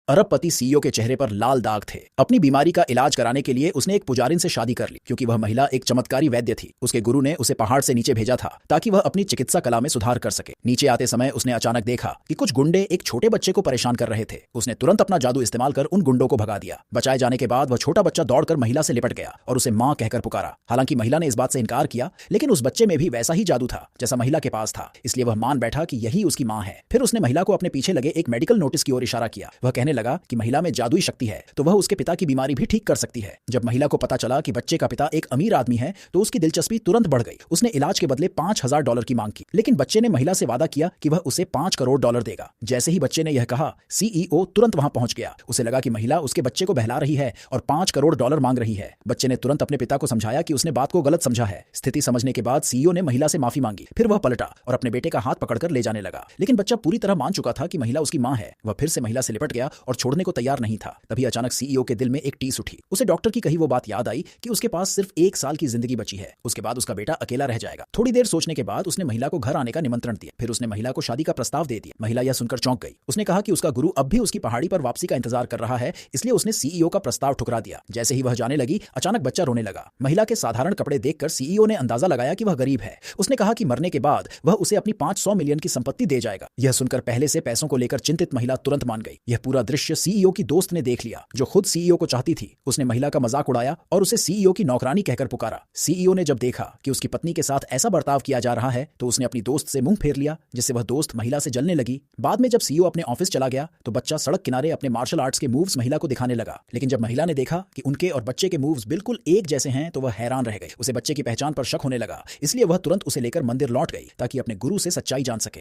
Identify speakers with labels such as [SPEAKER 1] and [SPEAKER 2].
[SPEAKER 1] अरबपति सीईओ के चेहरे पर लाल दाग थे। अपनी बीमारी का इलाज कराने के लिए उसने एक पुजारिन से शादी कर ली, क्योंकि वह महिला एक चमत्कारी वैद्य थी। उसके गुरु ने उसे पहाड़ से नीचे भेजा था ताकि वह अपनी चिकित्सा कला में सुधार कर सके। नीचे आते समय उसने अचानक देखा कि कुछ गुंडे एक छोटे बच्चे को परेशान कर रहे थे। उसने तुरंत अपना जादू इस्तेमाल कर उन गुंडों को भगा दिया। बचाए जाने के बाद वह छोटा बच्चा दौड़कर महिला से लिपट गया और उसे मां कहकर पुकारा। हालांकि महिला ने इस बात से इनकार किया, लेकिन उस बच्चे में भी वैसा ही जादू था जैसा महिला के पास था, इसलिए वह मान बैठा कि यही उसकी मां है। फिर उसने महिला को अपने पीछे लगे एक मेडिकल नोटिस की ओर इशारा किया। वह कहने लगा कि महिला में जादुई शक्ति है तो वह उसके पिता की बीमारी भी ठीक कर सकती है। जब महिला को पता चला कि बच्चे का पिता एक अमीर आदमी है तो उसकी दिलचस्पी तुरंत बढ़ गई। उसने इलाज के बदले $5,000 की मांग की, लेकिन बच्चे ने महिला से वादा किया कि वह उसे $5 करोड़ देगा। जैसे ही बच्चे ने यह कहा, सीईओ तुरंत वहां पहुंच गया। उसे लगा कि महिला उसके बच्चे को बहला रही है और $5 करोड़ मांग रही है। बच्चे ने तुरंत अपने पिता को समझाया कि उसने बात को गलत समझा है। स्थिति समझने के बाद सीईओ ने महिला से माफी मांगी। फिर वह पलटा और अपने बेटे का हाथ पकड़कर ले जाने लगा, लेकिन बच्चा पूरी तरह मान चुका था कि महिला उसकी मां है। वह फिर से महिला से लिपट गया और छोड़ने को तैयार नहीं था। तभी अचानक सीईओ के दिल में एक टीस उठी। उसे डॉक्टर की कही वो बात याद आई कि उसके पास सिर्फ 1 साल की जिंदगी बची है। उसके बाद उसका बेटा अकेला रह जाएगा। थोड़ी देर सोचने के बाद उसने महिला को घर आने का निमंत्रण दिया। फिर उसने महिला को शादी का प्रस्ताव दे दिया। महिला यह सुनकर चौंक गई। उसने कहा कि उसका गुरु अब भी उसकी पहाड़ी पर वापसी का इंतजार कर रहा है, इसलिए उसने सीईओ का प्रस्ताव ठुकरा दिया। जैसे ही वह जाने लगी, अचानक बच्चा रोने लगा। महिला के साधारण कपड़े देखकर सीईओ ने अंदाजा लगाया कि वह गरीब है। उसने कहा कि मरने के बाद वह उसे अपनी 500 मिलियन की संपत्ति दे जाएगा। यह सुनकर पहले से पैसों को लेकर चिंतित महिला तुरंत मान गई। यह पूरा दृश्य सीईओ की दोस्त ने देख लिया, जो खुद सीईओ को चाहती थी। उसने महिला का मजाक उड़ाया और उसे सीईओ की नौकरानी कहकर पुकारा। सीईओ ने जब देखा कि उसकी पत्नी के साथ ऐसा बर्ताव किया जा रहा है तो उसने अपनी दोस्त से मुंह फेर लिया, जिससे वह दोस्त महिला से जलने लगी। बाद में जब सीईओ अपने ऑफिस चला गया तो बच्चा सड़क किनारे अपने मार्शल आर्ट्स के मूव्स महिला को दिखाने लगा। लेकिन जब महिला ने देखा कि उनके और बच्चे के मूव्स बिल्कुल एक जैसे हैं तो वह हैरान रह गई। उसे बच्चे की पहचान पर शक होने लगा, इसलिए वह तुरंत उसे लेकर मंदिर लौट गई ताकि अपने गुरु से सच्चाई जान सके।